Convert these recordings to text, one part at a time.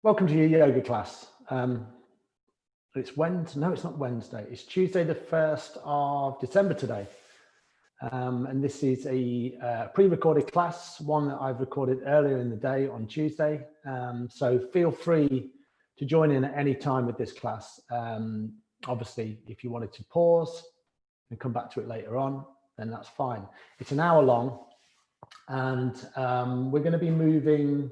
Welcome to your yoga class. It's Wednesday. No, it's not Wednesday. It's Tuesday, the 1st of December today. And this is a pre-recorded class, one that I've recorded earlier in the day on Tuesday. So feel free to join in at any time with this class. Obviously, if you wanted to pause and come back to it later on, then that's fine. It's an hour long, and we're going to be moving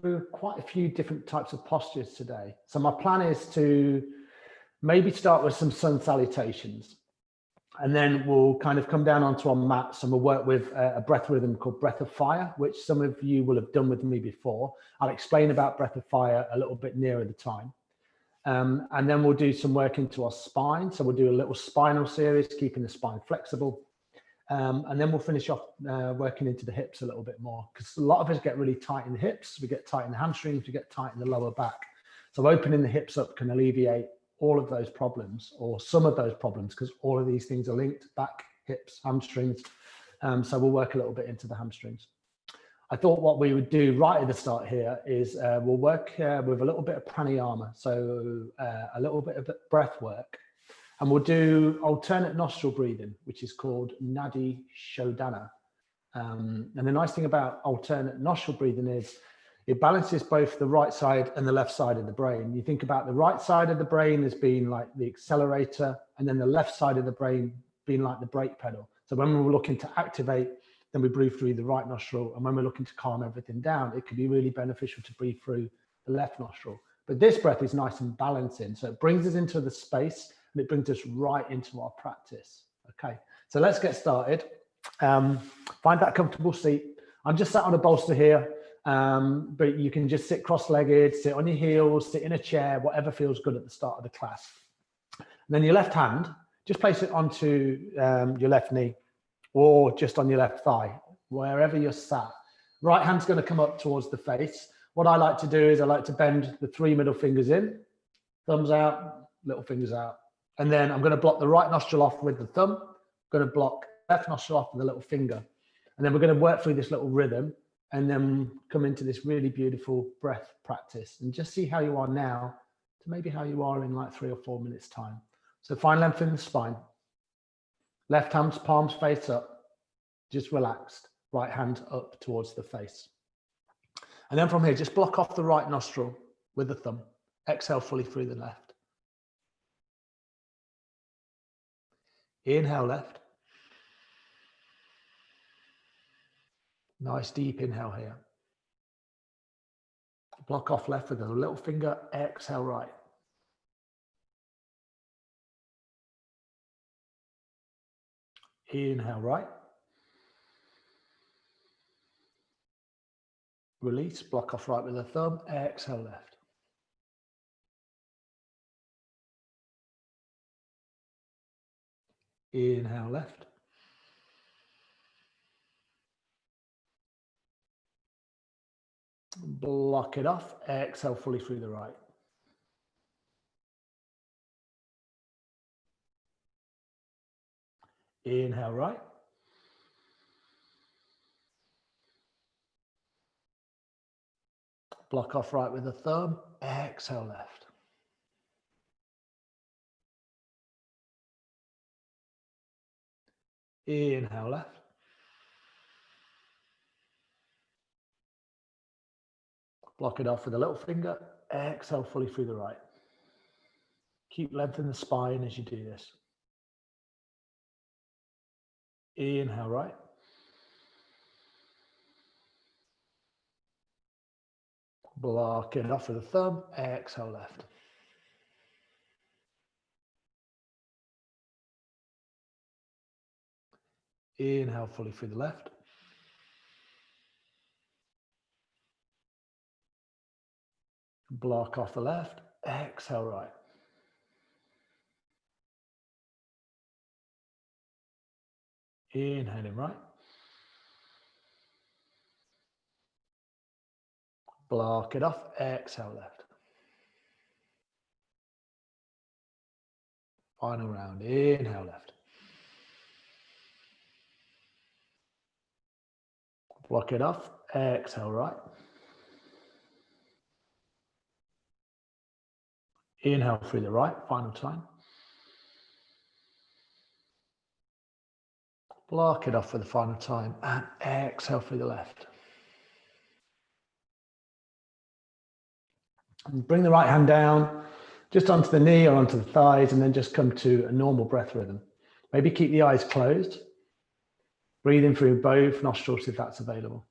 through quite a few different types of postures today. So my plan is to maybe start with some sun salutations, and then we'll kind of come down onto our mats and we'll work with a breath rhythm called Breath of Fire, which some of you will have done with me before. I'll explain about Breath of Fire a little bit nearer the time. And then we'll do some work into our spine. So we'll do a little spinal series, keeping the spine flexible. And then we'll finish off working into the hips a little bit more, because a lot of us get really tight in the hips, we get tight in the hamstrings, we get tight in the lower back. So opening the hips up can alleviate all of those problems, or some of those problems, because all of these things are linked: back, hips, hamstrings. So we'll work a little bit into the hamstrings. I thought what we would do right at the start here is we'll work with a little bit of pranayama, so a little bit of breath work. And we'll do alternate nostril breathing, which is called Nadi Shodhana. And the nice thing about alternate nostril breathing is it balances both the right side and the left side of the brain. You think about the right side of the brain as being like the accelerator, and then the left side of the brain being like the brake pedal. So when we're looking to activate, then we breathe through the right nostril. And when we're looking to calm everything down, it can be really beneficial to breathe through the left nostril. But this breath is nice and balancing. So it brings us into the space, and it brings us right into our practice. Okay, so let's get started. Find that comfortable seat. I'm just sat on a bolster here, but you can just sit cross-legged, sit on your heels, sit in a chair, whatever feels good at the start of the class. And then your left hand, just place it onto your left knee, or just on your left thigh, wherever you're sat. Right hand's going to come up towards the face. What I like to do is I like to bend the 3 middle fingers in, thumbs out, little fingers out. And then I'm going to block the right nostril off with the thumb. I'm going to block left nostril off with the little finger. And then we're going to work through this little rhythm and then come into this really beautiful breath practice, and just see how you are now to maybe how you are in like 3 or 4 minutes time. So find length in the spine. Left hand's palms face up, just relaxed. Right hand up towards the face. And then from here, just block off the right nostril with the thumb. Exhale fully through the left. Inhale left. Nice deep inhale here. Block off left with a little finger. Exhale right. Inhale right. Release. Block off right with the thumb. Exhale left. Inhale left. Block it off. Exhale fully through the right. Inhale right. Block off right with the thumb. Exhale left. Inhale left. Block it off with a little finger. Exhale fully through the right. Keep length in the spine as you do this. Inhale right. Block it off with the thumb. Exhale left. Inhale fully through the left. Block off the left. Exhale right. Inhaling right. Block it off. Exhale left. Final round. Inhale left. Block it off. Exhale right. Inhale through the right, final time. Block it off for the final time and exhale through the left. And bring the right hand down, just onto the knee or onto the thighs, and then just come to a normal breath rhythm. Maybe keep the eyes closed. Breathe in through both nostrils if that's available.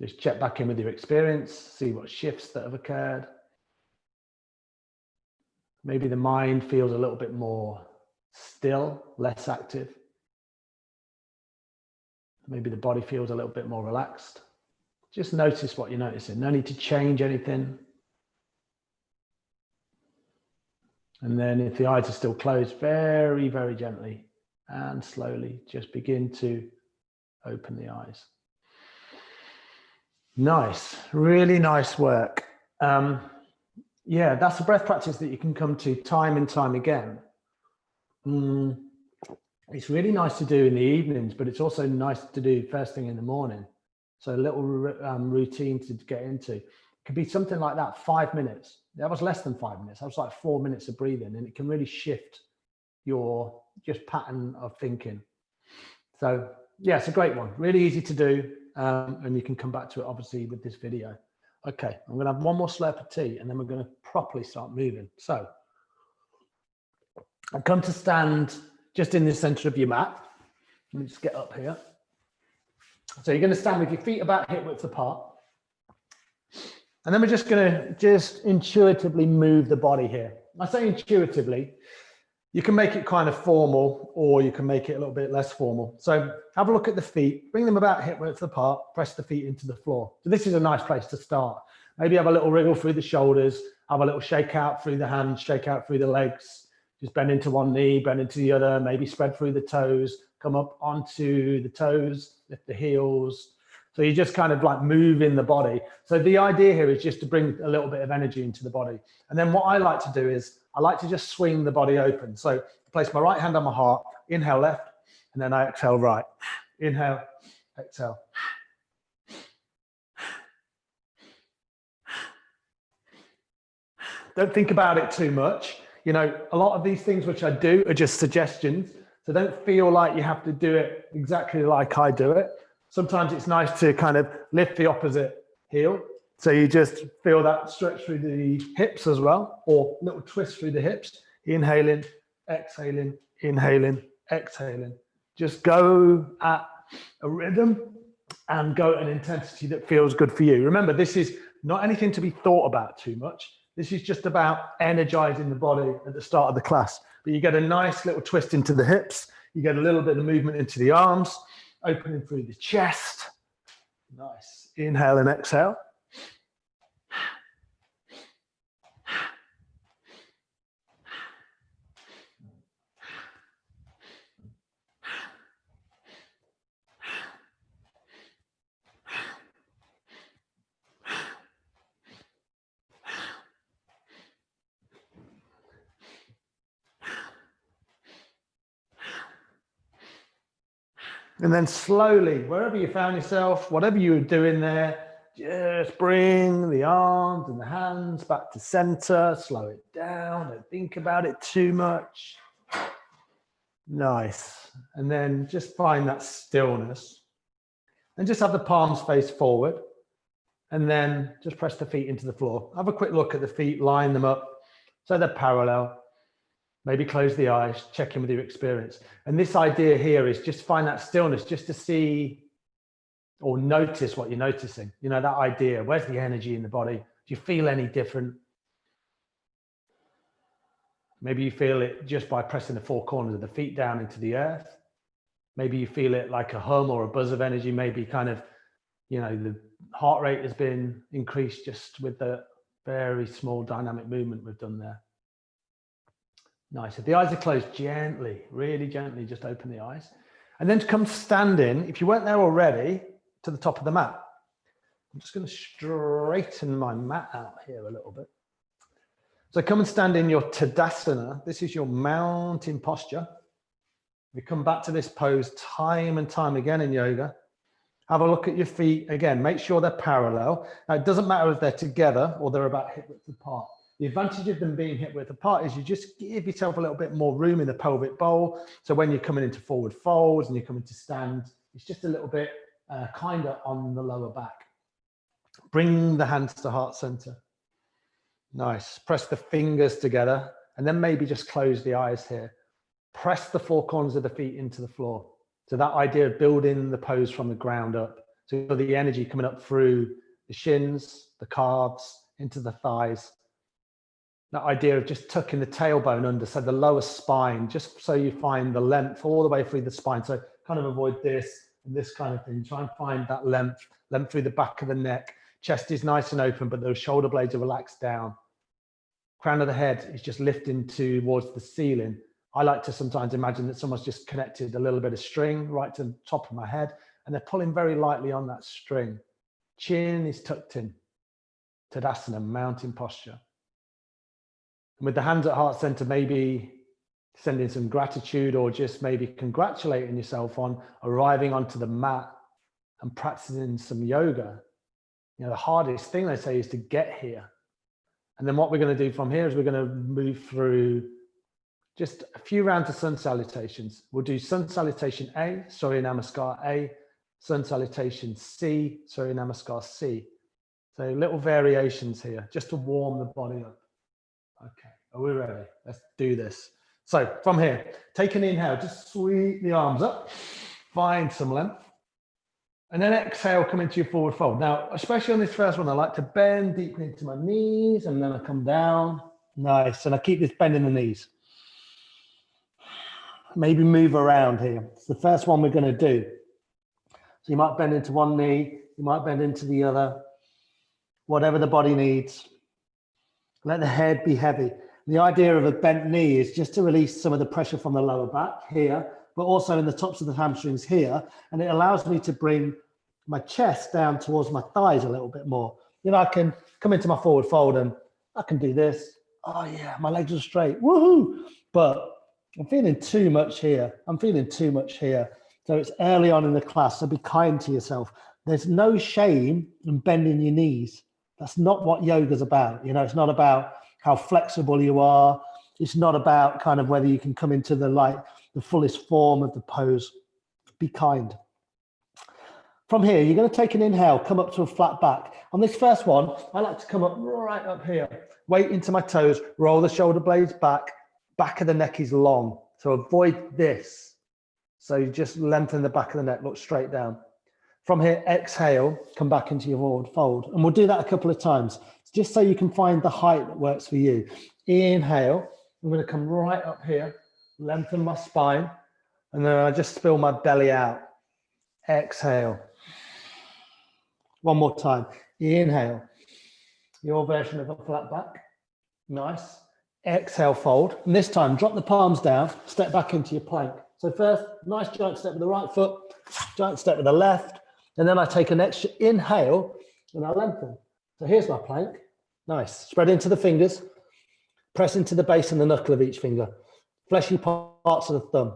Just check back in with your experience, see what shifts that have occurred. Maybe the mind feels a little bit more still, less active. Maybe the body feels a little bit more relaxed. Just notice what you're noticing. No need to change anything. And then if the eyes are still closed, very, very gently and slowly, just begin to open the eyes. Nice, really nice work. Yeah, that's a breath practice that you can come to time and time again. It's really nice to do in the evenings, but it's also nice to do first thing in the morning. So a little routine to get into. It could be something like that, 5 minutes. That was less than 5 minutes. That was like 4 minutes of breathing, and it can really shift your just pattern of thinking. So yeah, it's a great one. Really easy to do, and you can come back to it obviously with this video. Okay, I'm going to have one more slurp of tea, and then we're going to properly start moving. So I come to stand just in the center of your mat. Let me just get up here. So you're going to stand with your feet about hip width apart. And then we're just going to intuitively move the body here. I say intuitively, you can make it kind of formal, or you can make it a little bit less formal. So have a look at the feet, bring them about hip width apart, press the feet into the floor. So this is a nice place to start. Maybe have a little wriggle through the shoulders, have a little shake out through the hands, shake out through the legs. Just bend into one knee, bend into the other, maybe spread through the toes, come up onto the toes, lift the heels. So you just kind of like move in the body. So the idea here is just to bring a little bit of energy into the body. And then what I like to do is I like to just swing the body open. So I place my right hand on my heart, inhale left, and then I exhale right. Inhale, exhale. Don't think about it too much. You know, a lot of these things which I do are just suggestions. So don't feel like you have to do it exactly like I do it. Sometimes it's nice to kind of lift the opposite heel. So you just feel that stretch through the hips as well, or a little twist through the hips. Inhaling, exhaling, inhaling, exhaling. Just go at a rhythm and go at an intensity that feels good for you. Remember, this is not anything to be thought about too much. This is just about energizing the body at the start of the class. But you get a nice little twist into the hips. You get a little bit of movement into the arms, opening through the chest. Nice. Inhale and exhale. And then slowly, wherever you found yourself, whatever you were doing there, just bring the arms and the hands back to center, slow it down, don't think about it too much. Nice. And then just find that stillness. And just have the palms face forward. And then just press the feet into the floor. Have a quick look at the feet, line them up so they're parallel. Maybe close the eyes, check in with your experience. And this idea here is just find that stillness, just to see or notice what you're noticing. You know, that idea, where's the energy in the body? Do you feel any different? Maybe you feel it just by pressing the four corners of the feet down into the earth. Maybe you feel it like a hum or a buzz of energy. Maybe kind of, you know, the heart rate has been increased just with the very small dynamic movement we've done there. Nice. If the eyes are closed, gently, really gently, just open the eyes. And then to come standing, if you weren't there already, to the top of the mat. I'm just going to straighten my mat out here a little bit. So come and stand in your Tadasana. This is your mountain posture. We come back to this pose time and time again in yoga. Have a look at your feet. Again, make sure they're parallel. Now, it doesn't matter if they're together or they're about hip width apart. The advantage of them being hip width apart is you just give yourself a little bit more room in the pelvic bowl. So when you're coming into forward folds and you're coming to stand, it's just a little bit kinder on the lower back. Bring the hands to heart center. Nice. Press the fingers together and then maybe just close the eyes here. Press the four corners of the feet into the floor. So that idea of building the pose from the ground up. So the energy coming up through the shins, the calves, into the thighs. That idea of just tucking the tailbone under, so the lower spine, just so you find the length all the way through the spine. So kind of avoid this and this kind of thing. Try and find that length through the back of the neck. Chest is nice and open, but those shoulder blades are relaxed down. Crown of the head is just lifting towards the ceiling. I like to sometimes imagine that someone's just connected a little bit of string right to the top of my head, and they're pulling very lightly on that string. Chin is tucked in. Tadasana, mountain posture. And with the hands at heart center, maybe sending some gratitude or just maybe congratulating yourself on arriving onto the mat and practicing some yoga. You know, the hardest thing they say is to get here. And then what we're going to do from here is we're going to move through just a few rounds of sun salutations. We'll do sun salutation A, Surya Namaskar A, sun salutation C, Surya Namaskar C. So little variations here just to warm the body up. Okay, are we ready? Let's do this. So from here, take an inhale, just sweep the arms up, find some length. And then exhale, come into your forward fold. Now, especially on this first one, I like to bend deeply into my knees and then I come down. Nice, and I keep this bend in the knees. Maybe move around here. It's the first one we're going to do. So you might bend into one knee, you might bend into the other, whatever the body needs. Let the head be heavy. The idea of a bent knee is just to release some of the pressure from the lower back here, but also in the tops of the hamstrings here. And it allows me to bring my chest down towards my thighs a little bit more. You know, I can come into my forward fold and I can do this. Oh yeah, my legs are straight, woohoo! But I'm feeling too much here. I'm feeling too much here. So it's early on in the class, so be kind to yourself. There's no shame in bending your knees. That's not what yoga's about. You know, it's not about how flexible you are. It's not about kind of whether you can come into the fullest form of the pose. Be kind. From here, you're going to take an inhale, come up to a flat back. On this first one, I like to come up right up here, weight into my toes, roll the shoulder blades back of the neck is long. So avoid this. So you just lengthen the back of the neck, look straight down. From here, exhale, come back into your forward fold. And we'll do that a couple of times, just so you can find the height that works for you. Inhale, I'm going to come right up here, lengthen my spine, and then I just spill my belly out. Exhale. One more time. Inhale. Your version of a flat back. Nice. Exhale, fold. And this time, drop the palms down, step back into your plank. So first, nice giant step with the right foot, giant step with the left. And then I take an extra inhale and I lengthen. So here's my plank. Nice. Spread into the fingers. Press into the base and the knuckle of each finger. Fleshy parts of the thumb.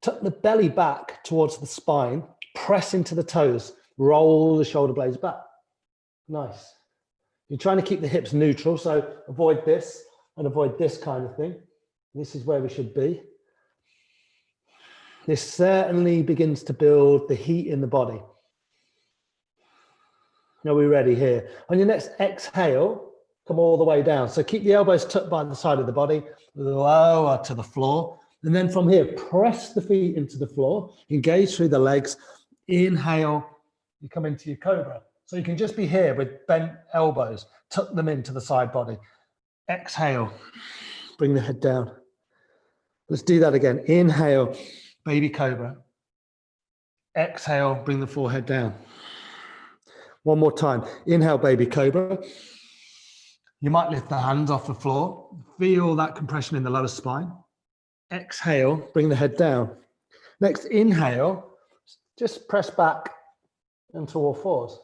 Tuck the belly back towards the spine. Press into the toes. Roll the shoulder blades back. Nice. You're trying to keep the hips neutral, so avoid this and avoid this kind of thing. This is where we should be. This certainly begins to build the heat in the body. Are we ready here? On your next exhale, come all the way down. So keep the elbows tucked by the side of the body, lower to the floor. And then from here, press the feet into the floor, engage through the legs. Inhale, you come into your cobra. So you can just be here with bent elbows, tuck them into the side body. Exhale, bring the head down. Let's do that again. Inhale, baby cobra. Exhale, bring the forehead down. One more time. Inhale, baby cobra. You might lift the hands off the floor. Feel that compression in the lower spine. Exhale, bring the head down. Next, inhale, just press back into all fours.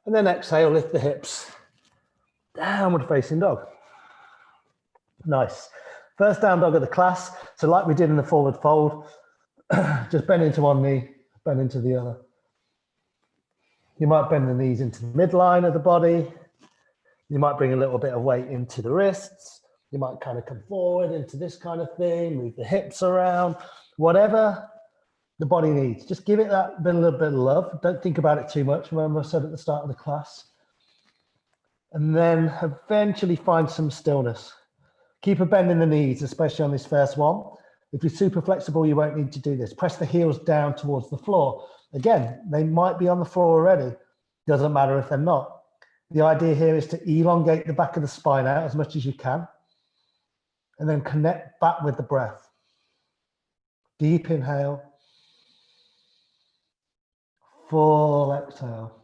And then exhale, lift the hips. Downward facing dog. Nice. First down dog of the class. So like we did in the forward fold, just bend into one knee, bend into the other. You might bend the knees into the midline of the body. You might bring a little bit of weight into the wrists. You might kind of come forward into this kind of thing, move the hips around, whatever the body needs. Just give it that little bit of love. Don't think about it too much. Remember I said at the start of the class. And then eventually find some stillness. Keep a bend in the knees, especially on this first one. If you're super flexible, you won't need to do this. Press the heels down towards the floor. Again, they might be on the floor already. Doesn't matter if they're not. The idea here is to elongate the back of the spine out as much as you can, and then connect back with the breath. Deep inhale. Full exhale.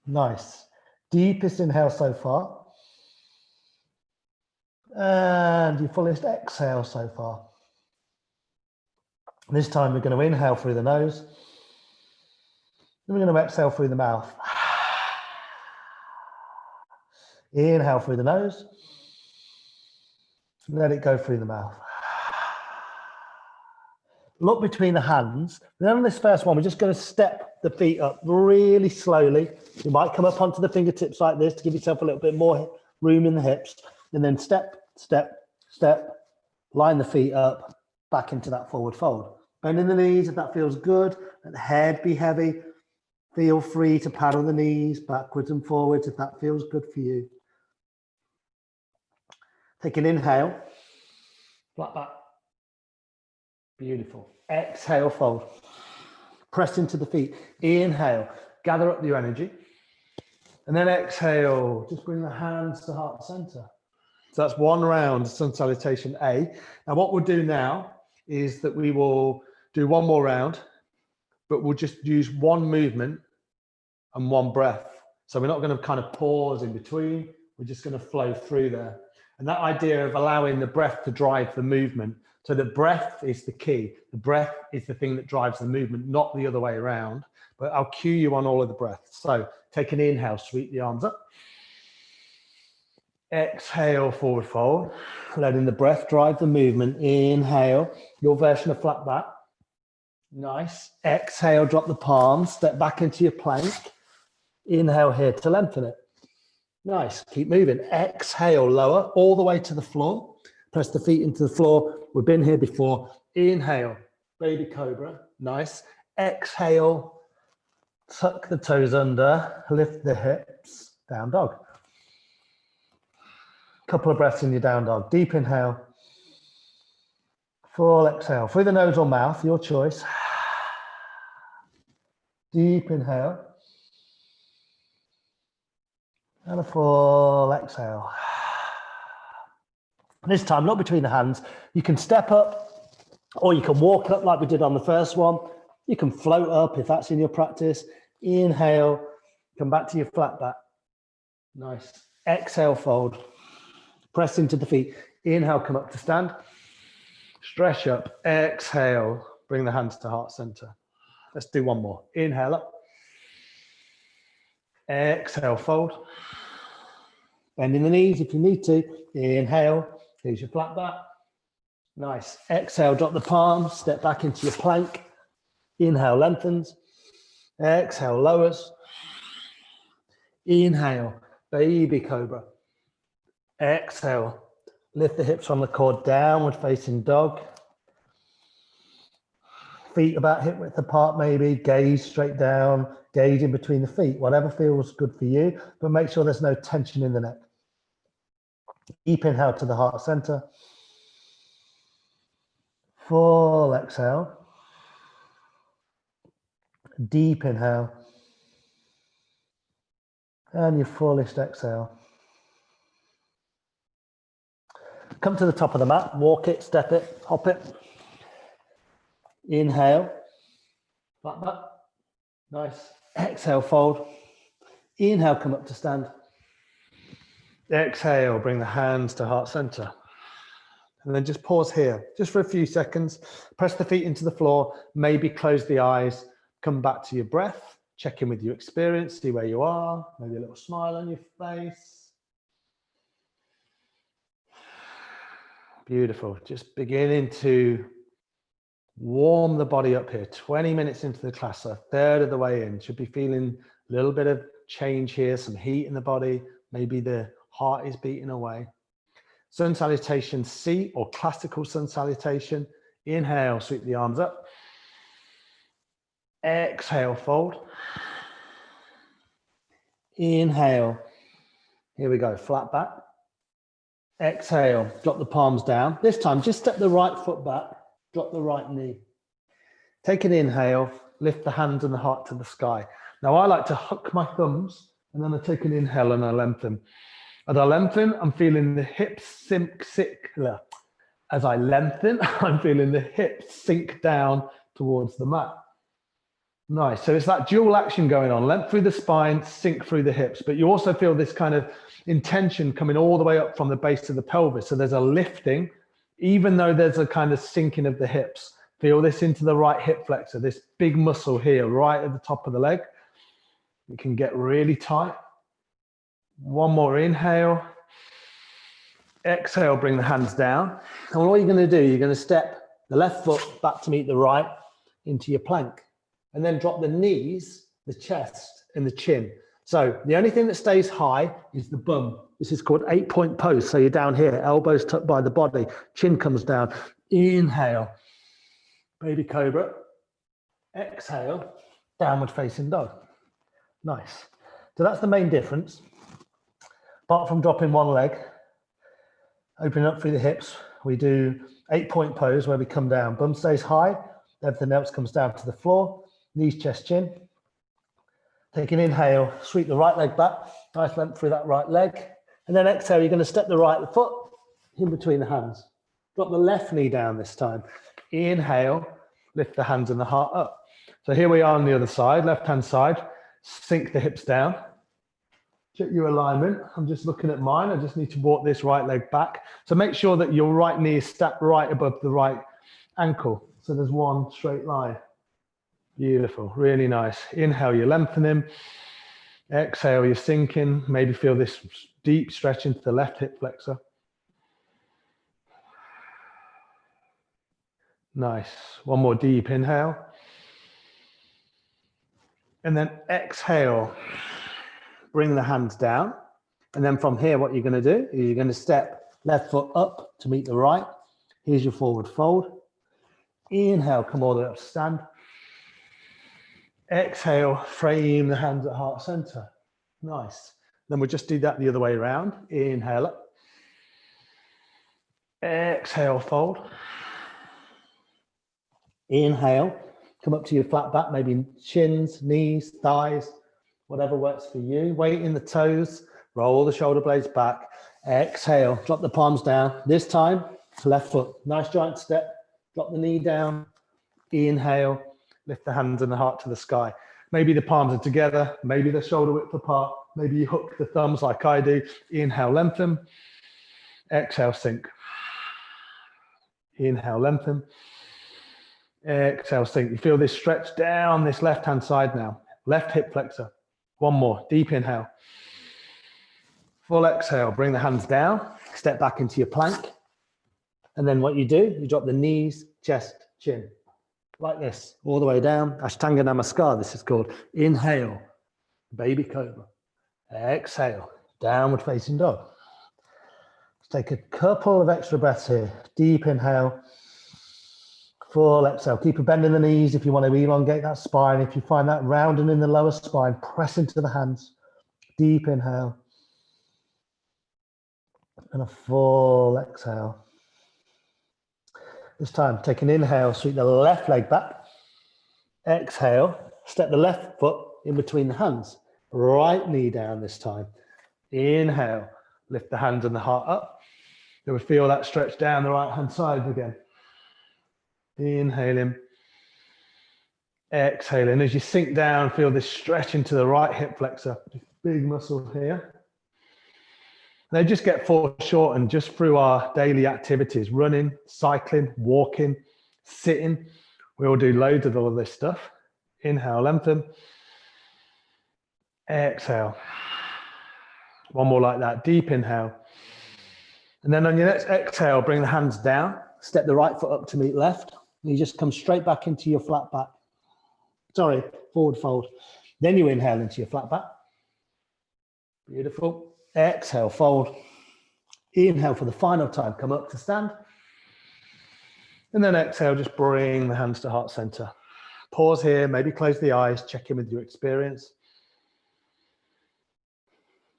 Nice. Deepest inhale so far. And your fullest exhale so far. This time we're going to inhale through the nose. Then we're going to exhale through the mouth. Inhale through the nose. Let it go through the mouth. Look between the hands. Then on this first one, we're just going to step the feet up really slowly. You might come up onto the fingertips like this to give yourself a little bit more room in the hips. And then step, step, step, line the feet up, back into that forward fold. Bending the knees if that feels good. Let the head be heavy. Feel free to paddle the knees backwards and forwards if that feels good for you. Take an inhale. Flat back. Beautiful. Exhale, fold. Press into the feet. Inhale. Gather up your energy. And then exhale. Just bring the hands to heart center. So that's one round, Sun Salutation A. Now what we'll do now is that we will do one more round, but we'll just use one movement and one breath. So we're not going to kind of pause in between. We're just going to flow through there. And that idea of allowing the breath to drive the movement. So the breath is the key. The breath is the thing that drives the movement, not the other way around. But I'll cue you on all of the breaths. So take an inhale, sweep the arms up. Exhale, forward fold. Letting the breath drive the movement. Inhale, your version of flat back. Nice. Exhale, drop the palms, step back into your plank. Inhale here to lengthen it. Nice. Keep moving. Exhale, lower all the way to the floor. Press the feet into the floor. We've been here before. Inhale, baby cobra. Nice. Exhale, tuck the toes under, lift the hips, down dog. Couple of breaths in your down dog. Deep inhale. Full exhale. Through the nose or mouth, your choice. Deep inhale. And a full exhale. This time, not between the hands. You can step up or you can walk up like we did on the first one. You can float up if that's in your practice. Inhale, come back to your flat back. Nice. Exhale, fold. Press into the feet. Inhale, come up to stand. Stretch up. Exhale, bring the hands to heart center. Let's do one more. Inhale up. Exhale, fold. Bending the knees if you need to. Inhale, here's your flat back. Nice. Exhale, drop the palms, step back into your plank. Inhale, lengthens. Exhale, lowers. Inhale, baby cobra. Exhale, lift the hips from the core, downward facing dog. Feet about hip width apart maybe, gaze straight down, gaze in between the feet, whatever feels good for you, but make sure there's no tension in the neck. Deep inhale to the heart center. Full exhale. Deep inhale. And your fullest exhale. Come to the top of the mat, walk it, step it, hop it. Inhale, flat back, nice. Exhale, fold. Inhale, come up to stand. Exhale, bring the hands to heart center. And then just pause here, just for a few seconds. Press the feet into the floor, maybe close the eyes, come back to your breath, check in with your experience, see where you are, maybe a little smile on your face. Beautiful, just beginning to Warm the body up here. 20 minutes into the class, so a third of the way in. Should be feeling a little bit of change here, some heat in the body. Maybe the heart is beating away. Sun salutation C, or classical sun salutation. Inhale, sweep the arms up. Exhale, fold. Inhale. Here we go, flat back. Exhale, drop the palms down. This time, just step the right foot back, drop the right knee. Take an inhale, lift the hands and the heart to the sky. Now I like to hook my thumbs and then I take an inhale and I lengthen. As I lengthen, I'm feeling the hips sink. As I lengthen, I'm feeling the hips sink down towards the mat. Nice. So it's that dual action going on. Length through the spine, sink through the hips. But you also feel this kind of intention coming all the way up from the base of the pelvis. So there's a lifting, even though there's a kind of sinking of the hips. Feel this into the right hip flexor, this big muscle here, right at the top of the leg. You can get really tight. One more inhale. Exhale, bring the hands down. And what you're going to do, you're going to step the left foot back to meet the right into your plank. And then drop the knees, the chest, and the chin. So the only thing that stays high is the bum. This is called 8-point pose. So you're down here, elbows tucked by the body, chin comes down. Inhale, baby cobra. Exhale, downward facing dog. Nice. So that's the main difference. Apart from dropping one leg, opening up through the hips, we do 8-point pose where we come down. Bum stays high, everything else comes down to the floor. Knees, chest, chin. Take an inhale, sweep the right leg back, nice length through that right leg. And then exhale, you're going to step the right foot in between the hands. Drop the left knee down this time. Inhale, lift the hands and the heart up. So here we are on the other side, left-hand side. Sink the hips down. Check your alignment. I'm just looking at mine. I just need to walk this right leg back. So make sure that your right knee is stacked right above the right ankle. So there's one straight line. Beautiful, really nice. Inhale, you're lengthening. Exhale, you're sinking. Maybe feel this deep stretch into the left hip flexor. Nice. One more deep inhale. And then exhale. Bring the hands down. And then from here, what you're going to do is you're going to step left foot up to meet the right. Here's your forward fold. Inhale, come all the way up, stand. Exhale, frame the hands at heart center. Nice. Then we'll just do that the other way around. Inhale up. Exhale, fold. Inhale, come up to your flat back, maybe shins, knees, thighs, whatever works for you. Weight in the toes, roll the shoulder blades back. Exhale, drop the palms down. This time, left foot, nice giant step. Drop the knee down. Inhale. Lift the hands and the heart to the sky. Maybe the palms are together. Maybe they're shoulder width apart. Maybe you hook the thumbs like I do. Inhale, lengthen. Exhale, sink. Inhale, lengthen. Exhale, sink. You feel this stretch down this left-hand side now. Left hip flexor. One more. Deep inhale. Full exhale. Bring the hands down. Step back into your plank. And then what you do, you drop the knees, chest, chin. Like this, all the way down. Ashtanga Namaskar, this is called. Inhale, baby cobra. Exhale, downward facing dog. Let's take a couple of extra breaths here. Deep inhale, full exhale. Keep bending the knees if you want to elongate that spine. If you find that rounding in the lower spine, press into the hands. Deep inhale. And a full exhale. This time, take an inhale, sweep the left leg back. Exhale, step the left foot in between the hands. Right knee down this time. Inhale, lift the hands and the heart up. You will feel that stretch down the right-hand side again. Inhaling. Exhaling. As you sink down, feel this stretch into the right hip flexor. Big muscle here. They just get foreshortened just through our daily activities, running, cycling, walking, sitting. We all do loads of all of this stuff. Inhale, lengthen. Exhale. One more like that, deep inhale. And then on your next exhale, bring the hands down. Step the right foot up to meet left. You just come straight back into your flat back. Sorry, forward fold. Then you inhale into your flat back. Beautiful. Exhale, fold. Inhale for the final time, come up to stand. And then exhale, just bring the hands to heart center. Pause here, maybe close the eyes, check in with your experience.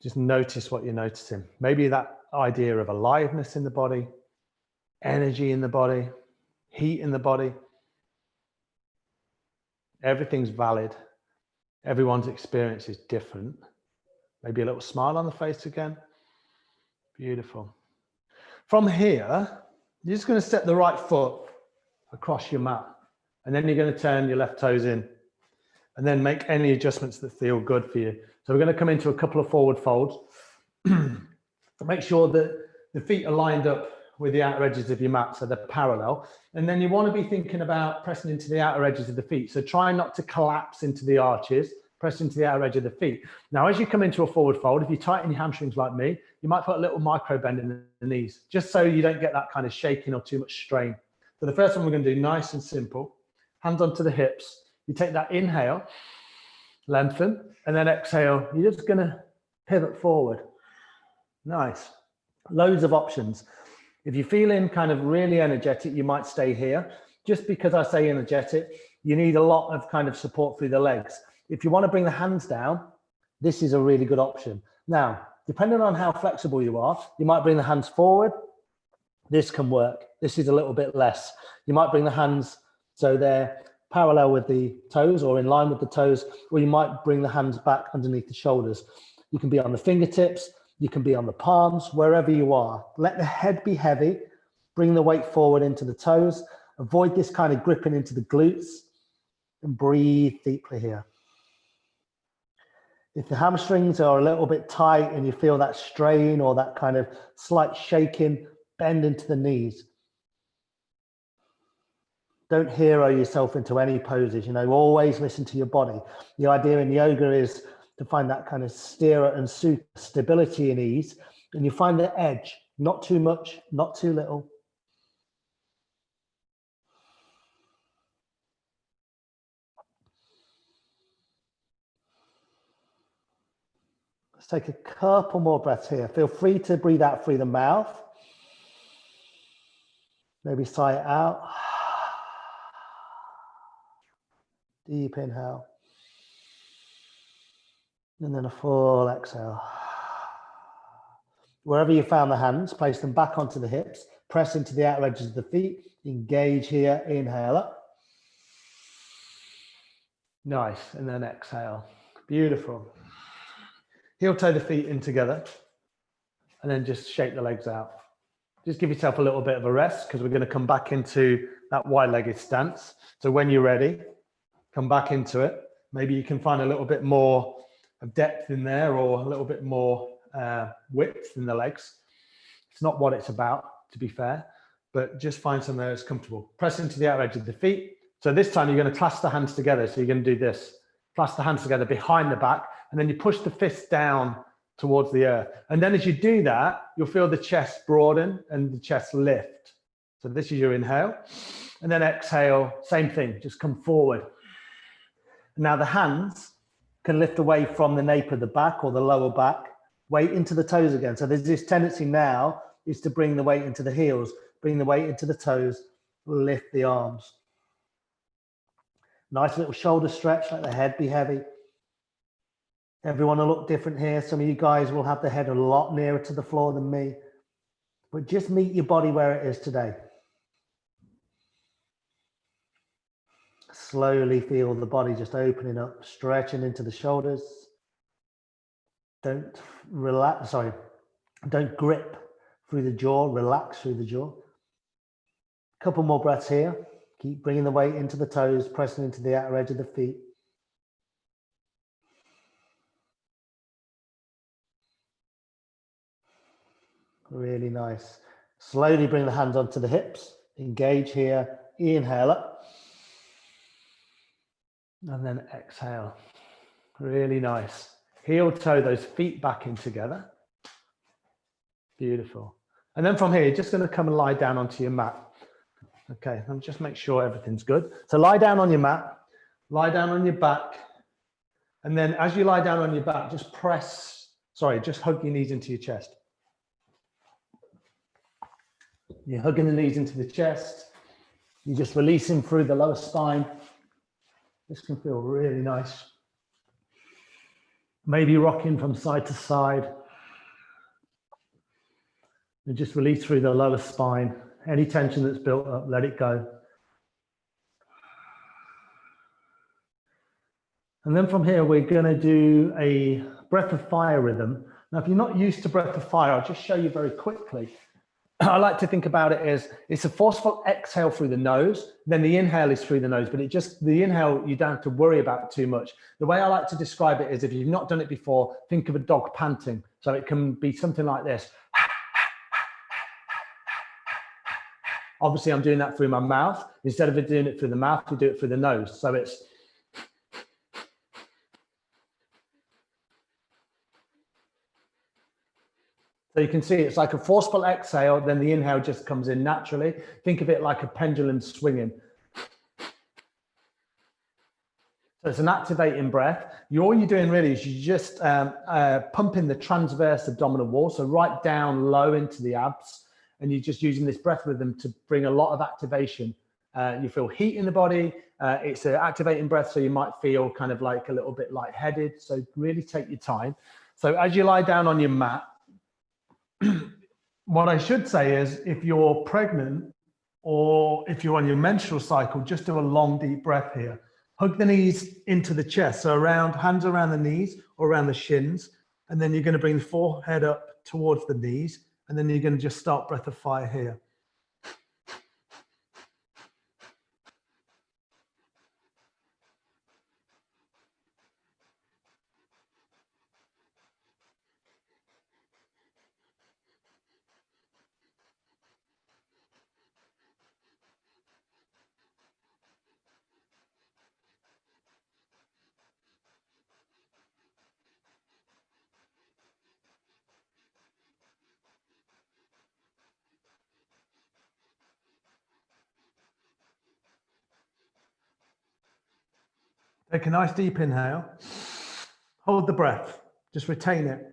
Just notice what you're noticing. Maybe that idea of aliveness in the body, energy in the body, heat in the body. Everything's valid. Everyone's experience is different. Maybe a little smile on the face again. Beautiful. From here, you're just going to step the right foot across your mat. And then you're going to turn your left toes in. And then make any adjustments that feel good for you. So we're going to come into a couple of forward folds. Make sure that the feet are lined up with the outer edges of your mat, so they're parallel. And then you want to be thinking about pressing into the outer edges of the feet. So try not to collapse into the arches, press into the outer edge of the feet. Now, as you come into a forward fold, if you tighten your hamstrings like me, you might put a little micro bend in the knees, just so you don't get that kind of shaking or too much strain. So the first one we're going to do, nice and simple, hands onto the hips. You take that inhale, lengthen, and then exhale. You're just going to pivot forward. Nice. Loads of options. If you're feeling kind of really energetic, you might stay here. Just because I say energetic, you need a lot of kind of support through the legs. If you want to bring the hands down, this is a really good option. Now, depending on how flexible you are, you might bring the hands forward. This can work. This is a little bit less. You might bring the hands so they're parallel with the toes or in line with the toes, or you might bring the hands back underneath the shoulders. You can be on the fingertips, you can be on the palms, wherever you are. Let the head be heavy, bring the weight forward into the toes, avoid this kind of gripping into the glutes, and breathe deeply here. If the hamstrings are a little bit tight and you feel that strain or that kind of slight shaking, bend into the knees. Don't hero yourself into any poses, always listen to your body. The idea in yoga is to find that kind of stira and sukha, stability and ease, and you find the edge, not too much, not too little. Let's take a couple more breaths here. Feel free to breathe out through the mouth. Maybe sigh it out. Deep inhale. And then a full exhale. Wherever you found the hands, place them back onto the hips. Press into the outer edges of the feet. Engage here. Inhale up. Nice. And then exhale. Beautiful. Heel toe the feet in together. And then just shake the legs out. Just give yourself a little bit of a rest because we're going to come back into that wide-legged stance. So when you're ready, come back into it. Maybe you can find a little bit more of depth in there or a little bit more width in the legs. It's not what it's about, to be fair, but just find somewhere that's comfortable. Press into the outer edge of the feet. So this time you're going to clasp the hands together. So you're going to do this. Clasp the hands together behind the back, and then you push the fists down towards the earth. And then as you do that, you'll feel the chest broaden and the chest lift. So this is your inhale. And then exhale, same thing, just come forward. Now the hands can lift away from the nape of the back or the lower back, weight into the toes again. So there's this tendency now is to bring the weight into the heels, bring the weight into the toes, lift the arms. Nice little shoulder stretch, let the head be heavy. Everyone will look different here. Some of you guys will have the head a lot nearer to the floor than me, but just meet your body where it is today. Slowly feel the body just opening up, stretching into the shoulders. Don't relax, don't grip through the jaw, relax through the jaw. Couple more breaths here. Keep bringing the weight into the toes, pressing into the outer edge of the feet. Really nice. Slowly bring the hands onto the hips. Engage here. Inhale up. And then exhale. Really nice. Heel toe those feet back in together. Beautiful. And then from here, you're just going to come and lie down onto your mat. Okay, and just make sure everything's good. So lie down on your mat, lie down on your back, and then as you lie down on your back, just just hug your knees into your chest. You're hugging the knees into the chest. You're just releasing through the lower spine. This can feel really nice. Maybe rocking from side to side. And just release through the lower spine. Any tension that's built up, let it go. And then from here, we're going to do a breath of fire rhythm. Now, if you're not used to breath of fire, I'll just show you very quickly. I like to think about it as it's a forceful exhale through the nose, then the inhale is through the nose, but the inhale, you don't have to worry about too much. The way I like to describe it is if you've not done it before, think of a dog panting. So it can be something like this. Obviously, I'm doing that through my mouth. Instead of doing it through the mouth, we do it through the nose. So it's. So you can see it's like a forceful exhale, then the inhale just comes in naturally. Think of it like a pendulum swinging. So it's an activating breath. All you're doing really is you're just pumping the transverse abdominal wall, so right down low into the abs, and you're just using this breath rhythm to bring a lot of activation. You feel heat in the body. It's an activating breath, so you might feel kind of like a little bit lightheaded. So really take your time. So as you lie down on your mat, what I should say is if you're pregnant or if you're on your menstrual cycle, just do a long, deep breath here. Hug the knees into the chest. So hands around the knees or around the shins. And then you're going to bring the forehead up towards the knees. And then you're going to just start breath of fire here. Take a nice deep inhale. Hold the breath. Just retain it.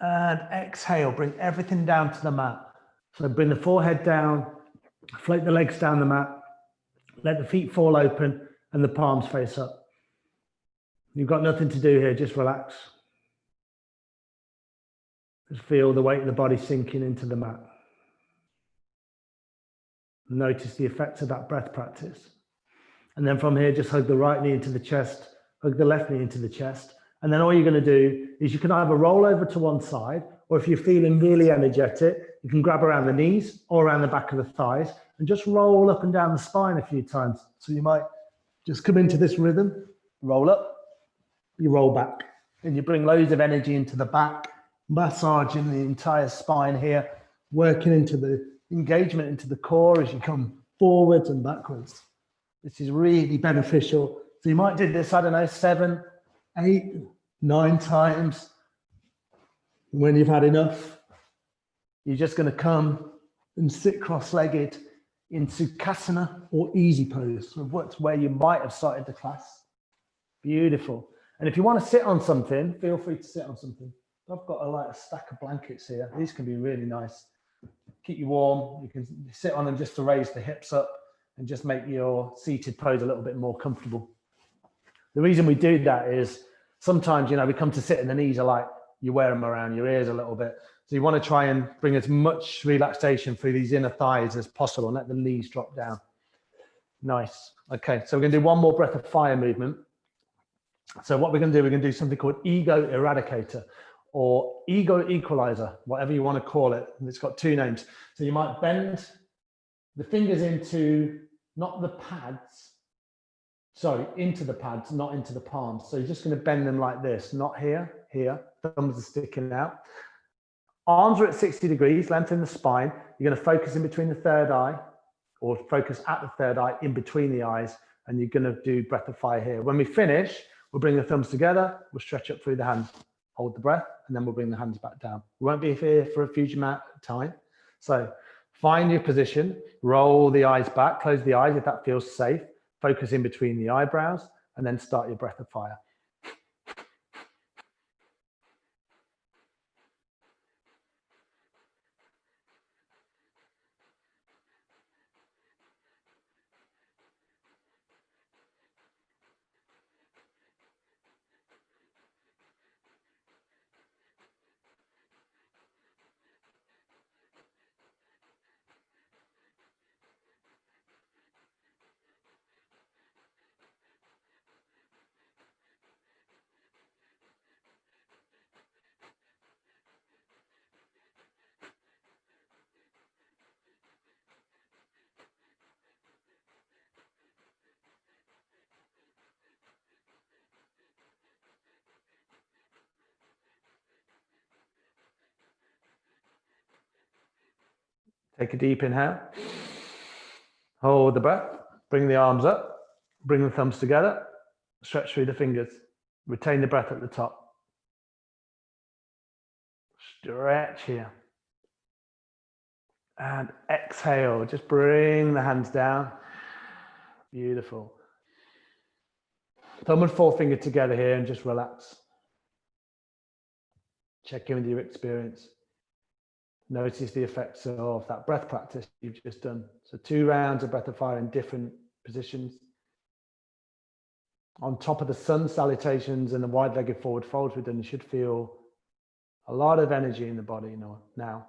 And exhale. Bring everything down to the mat. So bring the forehead down. Float the legs down the mat. Let the feet fall open and the palms face up. You've got nothing to do here. Just relax. Just feel the weight of the body sinking into the mat. Notice the effects of that breath practice. And then from here, just hug the right knee into the chest, hug the left knee into the chest. And then all you're going to do is you can either roll over to one side, or if you're feeling really energetic, you can grab around the knees or around the back of the thighs and just roll up and down the spine a few times. So you might just come into this rhythm, roll up, you roll back, and you bring loads of energy into the back, massaging the entire spine here, working into the engagement into the core as you come forwards and backwards. This is really beneficial. So you might do this, I don't know, 7, 8, 9 times. When you've had enough, you're just going to come and sit cross-legged in Sukhasana or easy pose. So what's where you might have started the class. Beautiful. And if you want to sit on something, feel free to sit on something. I've got a stack of blankets here. These can be really nice. Keep you warm. You can sit on them just to raise the hips up and just make your seated pose a little bit more comfortable. The reason we do that is sometimes, we come to sit and the knees are like, you wear them around your ears a little bit. So you want to try and bring as much relaxation through these inner thighs as possible and let the knees drop down. Nice. Okay, so we're going to do one more breath of fire movement. So what we're going to do something called ego eradicator or ego equalizer, whatever you want to call it. And it's got 2 names. So you might bend the fingers into, not the pads, sorry, into the pads, not into the palms. So you're just going to bend them like this, not here, here, thumbs are sticking out. Arms are at 60 degrees, lengthen the spine. You're going to focus in between the third eye, or focus at the third eye in between the eyes, and you're going to do breath of fire here. When we finish, we'll bring the thumbs together, we'll stretch up through the hands, hold the breath, and then we'll bring the hands back down. We won't be here for a huge amount of time. So Find your position, roll the eyes back, close the eyes if that feels safe, focus in between the eyebrows, and then start your breath of fire. Take a deep inhale. Hold the breath. Bring the arms up. Bring the thumbs together. Stretch through the fingers. Retain the breath at the top. Stretch here. And exhale. Just bring the hands down. Beautiful. Thumb and forefinger together here and just relax. Check in with your experience. Notice the effects of that breath practice you've just done. So 2 rounds of breath of fire in different positions. On top of the sun salutations and the wide-legged forward folds we've done, you should feel a lot of energy in the body now.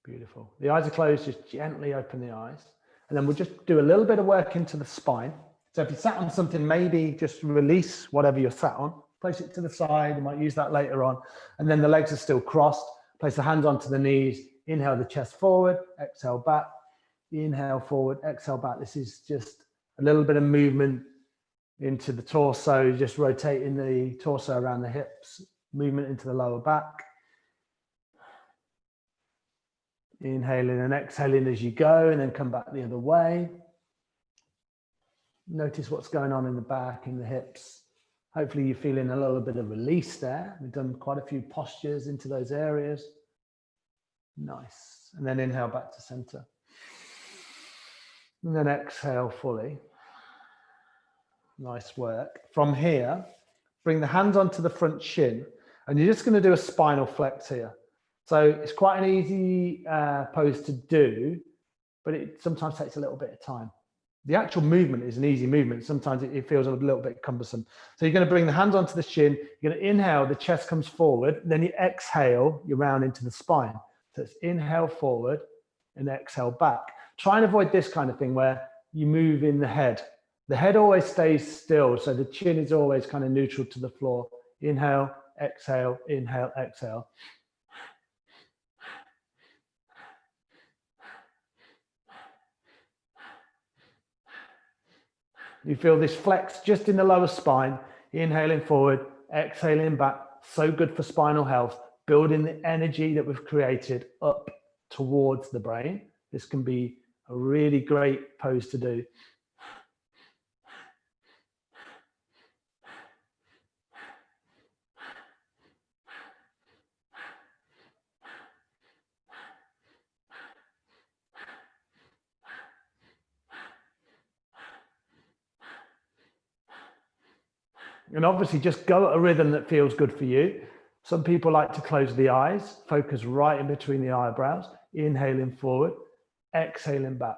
Beautiful. The eyes are closed, just gently open the eyes. And then we'll just do a little bit of work into the spine. So if you sat on something, maybe just release whatever you're sat on. Place it to the side, you might use that later on. And then the legs are still crossed. Place the hands onto the knees. Inhale the chest forward, exhale back. Inhale forward, exhale back. This is just a little bit of movement into the torso, just rotating the torso around the hips, movement into the lower back. Inhaling and exhaling as you go, and then come back the other way. Notice what's going on in the back, in the hips. Hopefully you're feeling a little bit of release there. We've done quite a few postures into those areas. Nice. And then inhale back to center. And then exhale fully. Nice work. From here, bring the hands onto the front shin, and you're just going to do a spinal flex here. So it's quite an easy pose to do, but it sometimes takes a little bit of time. The actual movement is an easy movement. Sometimes it feels a little bit cumbersome. So you're going to bring the hands onto the shin. You're going to inhale, the chest comes forward. Then you exhale, you round into the spine. So it's inhale forward and exhale back. Try and avoid this kind of thing where you move in the head. The head always stays still. So the chin is always kind of neutral to the floor. Inhale, exhale, inhale, exhale. You feel this flex just in the lower spine, inhaling forward, exhaling back. So good for spinal health, building the energy that we've created up towards the brain. This can be a really great pose to do. And obviously just go at a rhythm that feels good for you. Some people like to close the eyes, focus right in between the eyebrows, inhaling forward, exhaling back.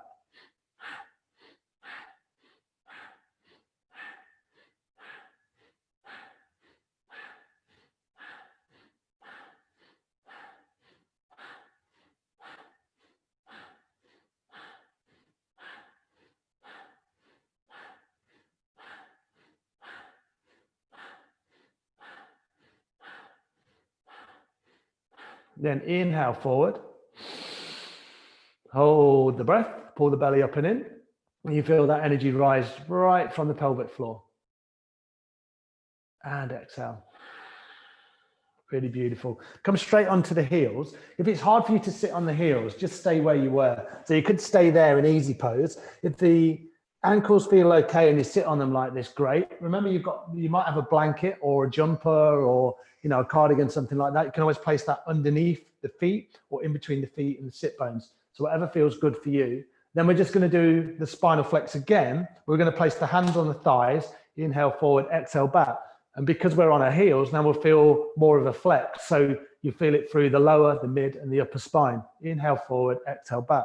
Then inhale forward, hold the breath, pull the belly up and in. And you feel that energy rise right from the pelvic floor. And exhale. Really beautiful. Come straight onto the heels. If it's hard for you to sit on the heels, just stay where you were. So you could stay there in easy pose. If the Ankles feel okay and you sit on them like this, great. Remember, you might have a blanket or a jumper or a cardigan, something like that. You can always place that underneath the feet or in between the feet and the sit bones. So whatever feels good for you. Then we're just going to do the spinal flex again. We're going to place the hands on the thighs, inhale forward, exhale back. And because we're on our heels, now we'll feel more of a flex. So you feel it through the lower, the mid, and the upper spine. Inhale forward, exhale back.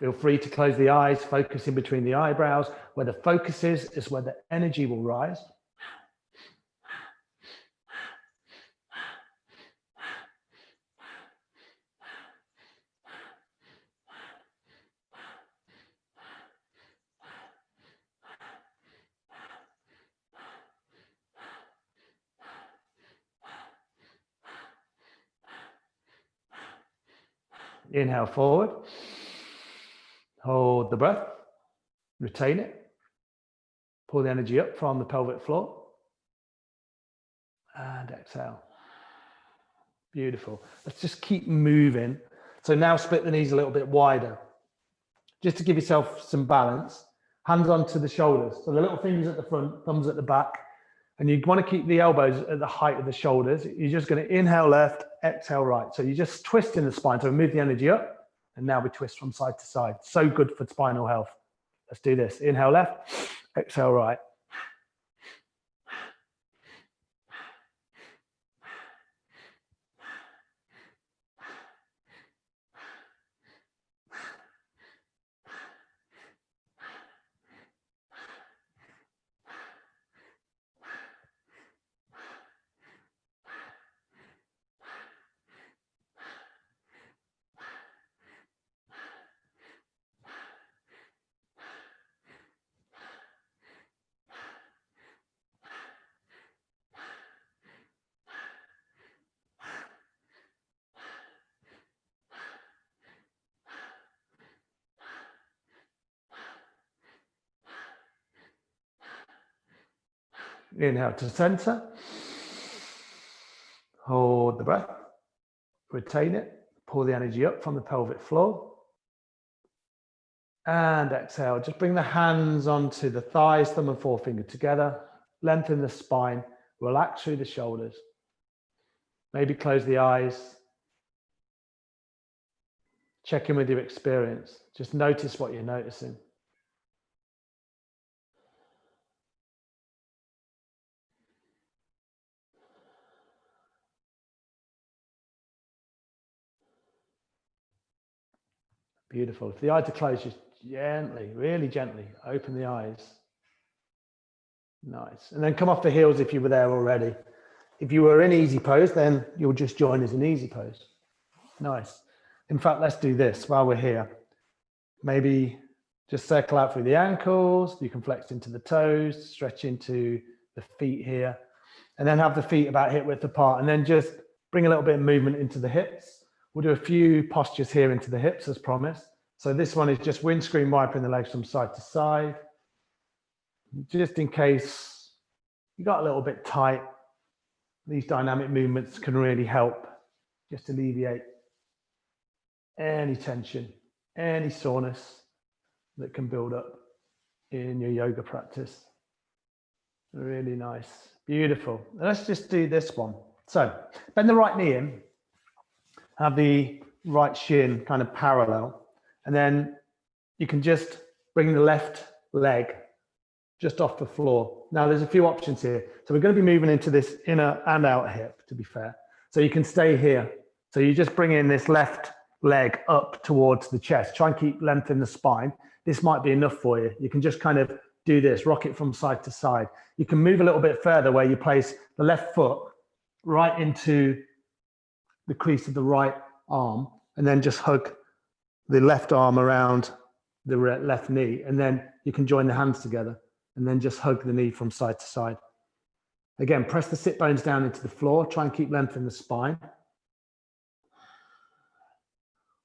Feel free to close the eyes, focus in between the eyebrows. Where the focus is where the energy will rise. Inhale forward. Hold the breath. Retain it. Pull the energy up from the pelvic floor. And exhale. Beautiful. Let's just keep moving. So now split the knees a little bit wider. Just to give yourself some balance. Hands onto the shoulders. So the little fingers at the front, thumbs at the back. And you want to keep the elbows at the height of the shoulders. You're just going to inhale left, exhale right. So you're just twisting the spine. So move the energy up. And now we twist from side to side. So good for spinal health. Let's do this. Inhale left, exhale right. Inhale to center. Hold the breath. Retain it. Pull the energy up from the pelvic floor. And exhale. Just bring the hands onto the thighs, thumb and forefinger together. Lengthen the spine. Relax through the shoulders. Maybe close the eyes. Check in with your experience. Just notice what you're noticing. Beautiful. If the eyes are closed, just gently, really gently, open the eyes. Nice. And then come off the heels if you were there already. If you were in easy pose, then you'll just join us in easy pose. Nice. In fact, let's do this while we're here. Maybe just circle out through the ankles. You can flex into the toes, stretch into the feet here, and then have the feet about hip width apart, and then just bring a little bit of movement into the hips. We'll do a few postures here into the hips as promised. So this one is just windscreen wiping the legs from side to side. Just in case you got a little bit tight, these dynamic movements can really help just alleviate any tension, any soreness that can build up in your yoga practice. Really nice. Beautiful. Let's just do this one. So bend the right knee in. Have the right shin kind of parallel, and then you can just bring the left leg just off the floor. Now there's a few options here. So we're going to be moving into this inner and out hip, to be fair. So you can stay here. So you just bring in this left leg up towards the chest. Try and keep length in the spine. This might be enough for you. You can just kind of do this, rock it from side to side. You can move a little bit further where you place the left foot right into the crease of the right arm, and then just hug the left arm around the left knee, and then you can join the hands together and then just hug the knee from side to side. Again, press the sit bones down into the floor. Try and keep length in the spine.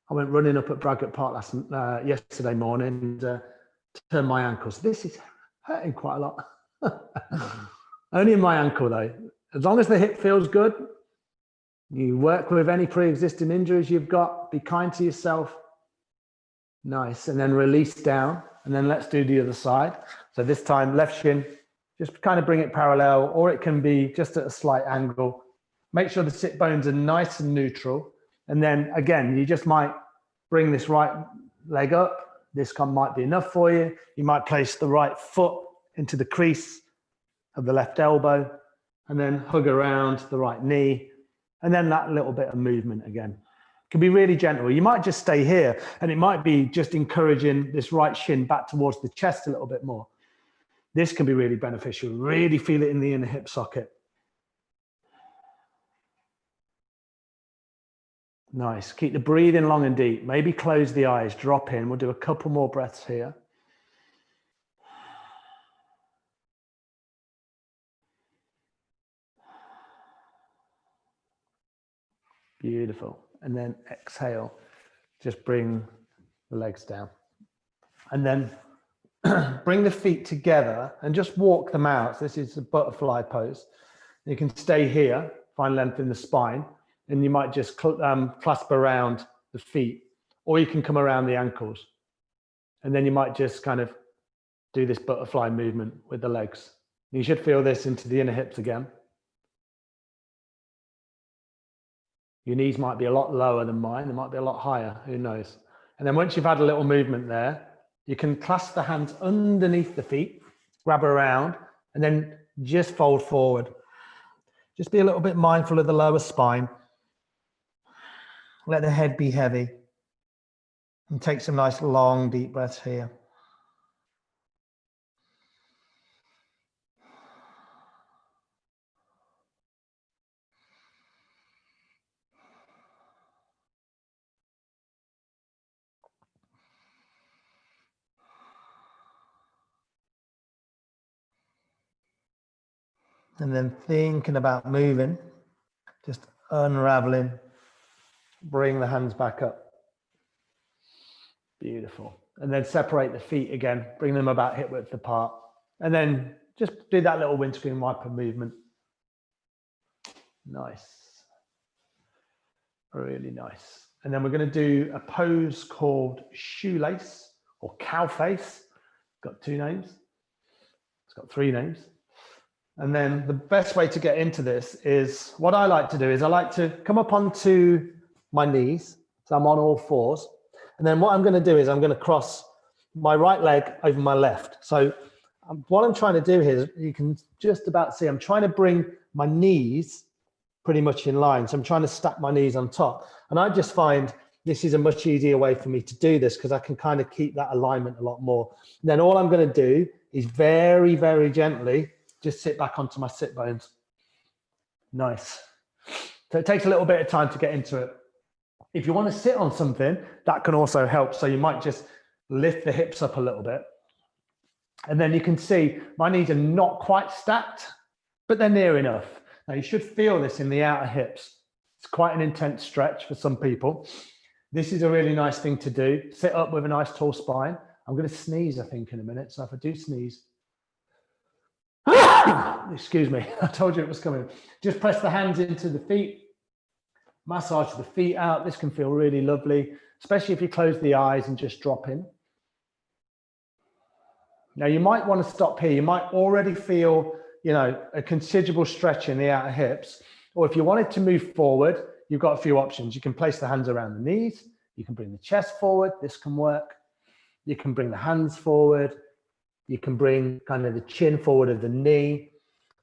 I went running up at Bradgate Park yesterday morning and turned my ankles. This is hurting quite a lot. Only in my ankle though. As long as the hip feels good, You work with any pre-existing injuries you've got. Be kind to yourself. Nice. And then release down. And then let's do the other side. So this time, left shin, just kind of bring it parallel, or it can be just at a slight angle. Make sure the sit bones are nice and neutral. And then again, you just might bring this right leg up. This might be enough for you. You might place the right foot into the crease of the left elbow and then hug around the right knee. And then that little bit of movement again. It can be really gentle. You might just stay here and it might be just encouraging this right shin back towards the chest a little bit more. This can be really beneficial. Really feel it in the inner hip socket. Nice. Keep the breathing long and deep. Maybe close the eyes, drop in. We'll do a couple more breaths here. Beautiful. And then exhale. Just bring the legs down. And then bring the feet together and just walk them out. So this is a butterfly pose. You can stay here, find length in the spine, and you might just clasp around the feet, or you can come around the ankles. And then you might just kind of do this butterfly movement with the legs. You should feel this into the inner hips again. Your knees might be a lot lower than mine. They might be a lot higher, who knows. And then once you've had a little movement there, you can clasp the hands underneath the feet, grab around, and then just fold forward. Just be a little bit mindful of the lower spine. Let the head be heavy. And take some nice long, deep breaths here. And then thinking about moving, just unraveling, bring the hands back up. Beautiful. And then separate the feet again, bring them about hip width apart. And then just do that little windscreen wiper movement. Nice. Really nice. And then we're going to do a pose called shoelace or cow face. It's got two names. It's got three names. And then the best way to get into this is, what I like to do is I like to come up onto my knees. So I'm on all fours. And then what I'm going to do is I'm going to cross my right leg over my left. So what I'm trying to do here is, you can just about see, I'm trying to bring my knees pretty much in line. So I'm trying to stack my knees on top. And I just find this is a much easier way for me to do this because I can kind of keep that alignment a lot more. And then all I'm going to do is very, very gently just sit back onto my sit bones. Nice. So it takes a little bit of time to get into it. If you want to sit on something, that can also help. So you might just lift the hips up a little bit. And then you can see my knees are not quite stacked, but they're near enough. Now you should feel this in the outer hips. It's quite an intense stretch for some people. This is a really nice thing to do. Sit up with a nice tall spine. I'm going to sneeze, I think, in a minute. So if I do sneeze, excuse me, I told you it was coming. Just press the hands into the feet. Massage the feet out. This can feel really lovely, especially if you close the eyes and just drop in. Now you might want to stop here. You might already feel, you know, a considerable stretch in the outer hips. Or if you wanted to move forward, you've got a few options. You can place the hands around the knees. You can bring the chest forward. This can work. You can bring the hands forward. You can bring kind of the chin forward of the knee.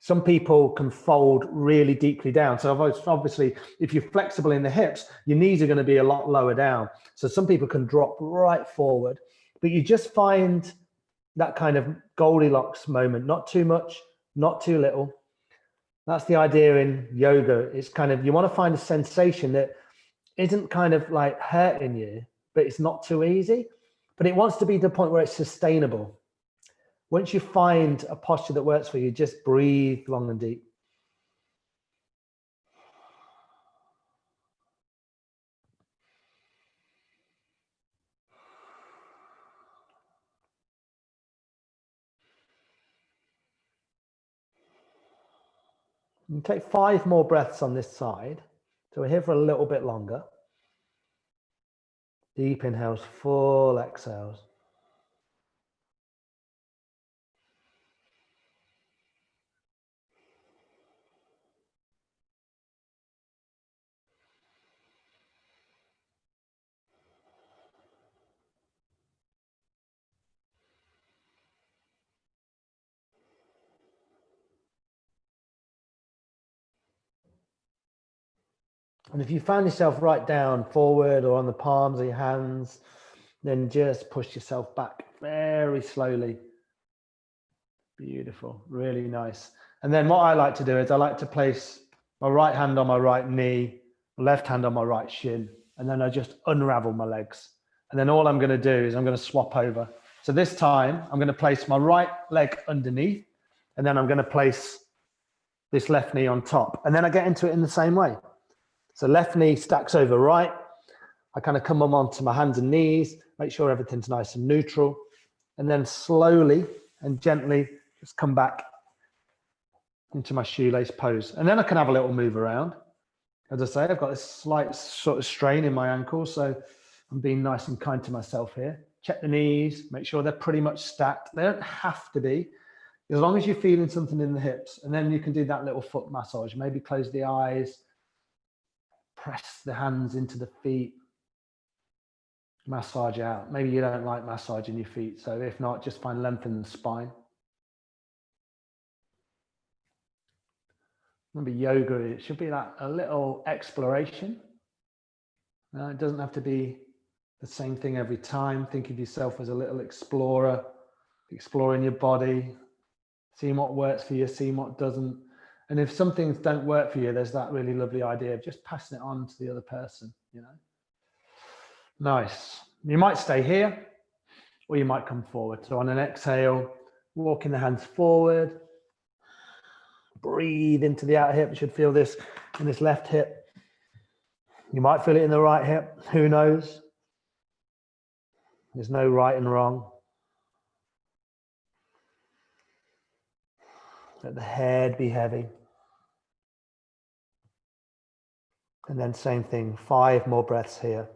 Some people can fold really deeply down. So obviously, if you're flexible in the hips, your knees are going to be a lot lower down. So some people can drop right forward, but you just find that kind of Goldilocks moment, not too much, not too little. That's the idea in yoga. It's kind of, you want to find a sensation that isn't kind of like hurting you, but it's not too easy, but it wants to be to the point where it's sustainable. Once you find a posture that works for you, just breathe long and deep. And take 5 more breaths on this side. So we're here for a little bit longer. Deep inhales, full exhales. And if you find yourself right down forward or on the palms of your hands, then just push yourself back very slowly. Beautiful, really nice. And then what I like to do is I like to place my right hand on my right knee, left hand on my right shin, and then I just unravel my legs. And then all I'm going to do is I'm going to swap over. So this time I'm going to place my right leg underneath, and then I'm going to place this left knee on top. And then I get into it in the same way. So left knee stacks over right. I kind of come onto my hands and knees, make sure everything's nice and neutral. And then slowly and gently just come back into my shoelace pose. And then I can have a little move around. As I say, I've got this slight sort of strain in my ankle, so I'm being nice and kind to myself here. Check the knees, make sure they're pretty much stacked. They don't have to be, as long as you're feeling something in the hips. And then you can do that little foot massage. Maybe close the eyes, press the hands into the feet, massage out. Maybe you don't like massaging your feet, so if not, just find length in the spine. Remember, yoga, it should be like a little exploration. It doesn't have to be the same thing every time. Think of yourself as a little explorer, exploring your body, seeing what works for you, seeing what doesn't. And if some things don't work for you, there's that really lovely idea of just passing it on to the other person, you know. Nice. You might stay here or you might come forward. So on an exhale, walking the hands forward. Breathe into the outer hip. You should feel this in this left hip. You might feel it in the right hip. Who knows? There's no right and wrong. Let the head be heavy. And then same thing, 5 more breaths here.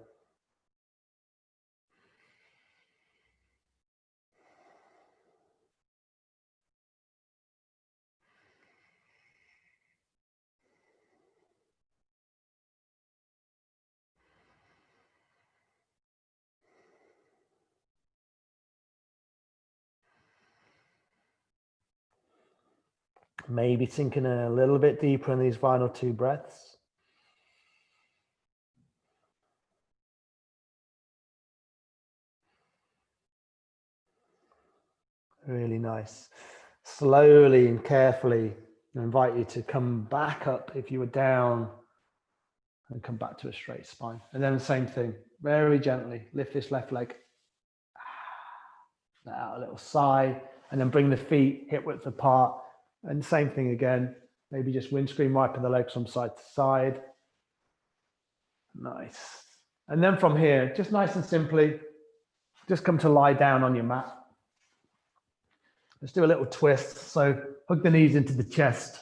Maybe sinking a little bit deeper in these final 2 breaths. Really nice. Slowly and carefully, I invite you to come back up if you were down and come back to a straight spine. And then the same thing, very gently, lift this left leg. Let out a little sigh, and then bring the feet hip width apart. And same thing again, maybe just windscreen wiping the legs from side to side. Nice. And then from here, just nice and simply, just come to lie down on your mat. Let's do a little twist. So hug the knees into the chest.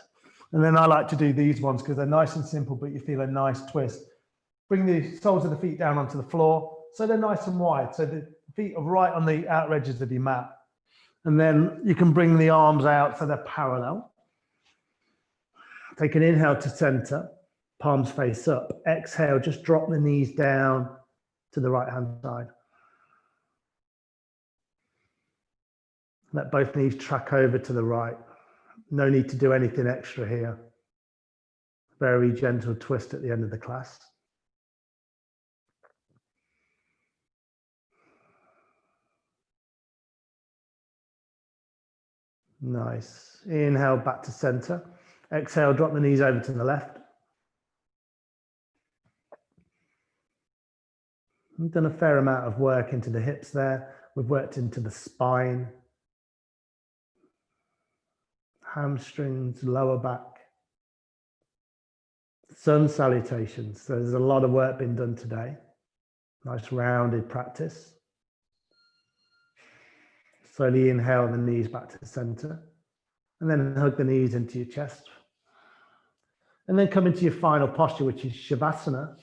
And then I like to do these ones because they're nice and simple, but you feel a nice twist. Bring the soles of the feet down onto the floor. So they're nice and wide. So the feet are right on the outer edges of your mat. And then you can bring the arms out so they're parallel. Take an inhale to center, palms face up. Exhale, just drop the knees down to the right hand side. Let both knees track over to the right. No need to do anything extra here. Very gentle twist at the end of the class. Nice. Inhale back to center. Exhale, drop the knees over to the left. We've done a fair amount of work into the hips there. We've worked into the spine, hamstrings, lower back. Sun salutations. So there's a lot of work been done today. Nice rounded practice. Slowly inhale the knees back to the center, and then hug the knees into your chest. and then come into your final posture, which is Shavasana.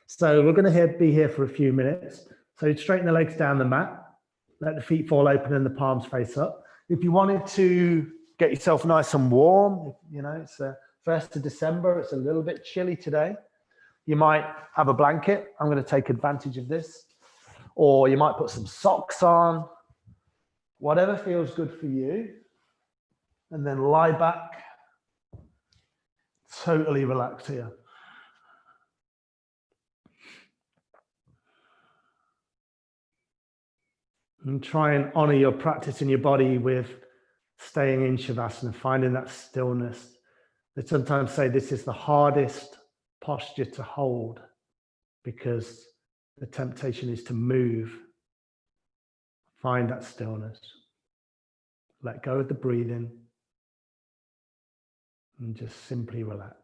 So we're going to be here for a few minutes. So straighten the legs down the mat, let the feet fall open and the palms face up. If you wanted to get yourself nice and warm, you know, it's 1st of December, it's a little bit chilly today. You might have a blanket. I'm going to take advantage of this. Or you might put some socks on, whatever feels good for you. And then lie back, totally relaxed here. And try and honor your practice in your body with staying in Shavasana, finding that stillness. They sometimes say this is the hardest posture to hold because the temptation is to move. Find that stillness. Let go of the breathing and just simply relax.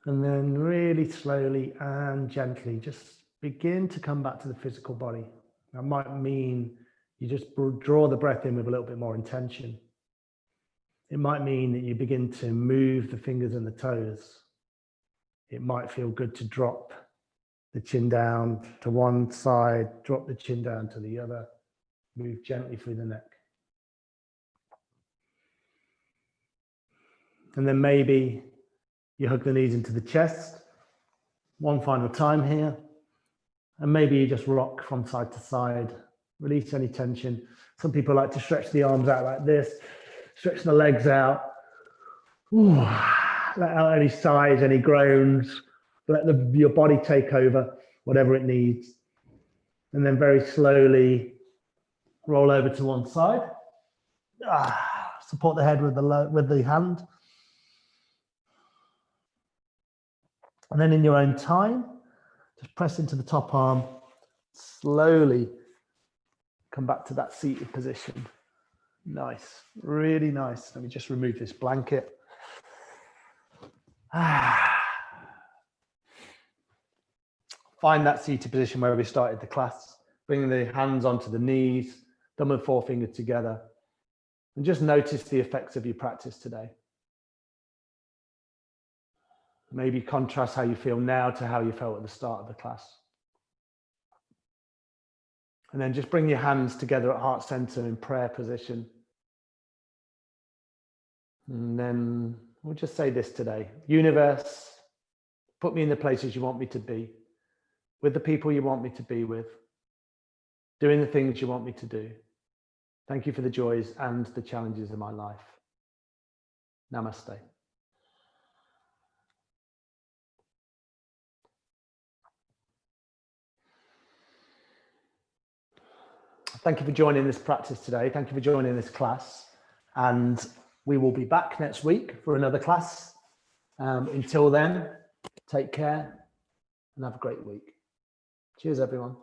And then really slowly and gently, just begin to come back to the physical body. That might mean you just draw the breath in with a little bit more intention. It might mean that you begin to move the fingers and the toes. It might feel good to drop the chin down to one side, drop the chin down to the other, move gently through the neck. And then maybe you hug the knees into the chest. One final time here. And maybe you just rock from side to side, release any tension. Some people like to stretch the arms out like this, stretch the legs out. Ooh, let out any sighs, any groans. Let your body take over whatever it needs. And then very slowly roll over to one side. Support the head with the hand. And then in your own time, just press into the top arm. Slowly come back to that seated position. Nice, really nice. Let me just remove this blanket. Find that seated position where we started the class. Bring the hands onto the knees, thumb and forefinger together. And just notice the effects of your practice today. Maybe contrast how you feel now to how you felt at the start of the class. And then just bring your hands together at heart center in prayer position. And then we'll just say this today. Universe, put me in the places you want me to be, with the people you want me to be with, doing the things you want me to do. Thank you for the joys and the challenges of my life. Namaste. Thank you for joining this practice today. Thank you for joining this class. And we will be back next week for another class. Until then, take care and have a great week. Cheers, everyone.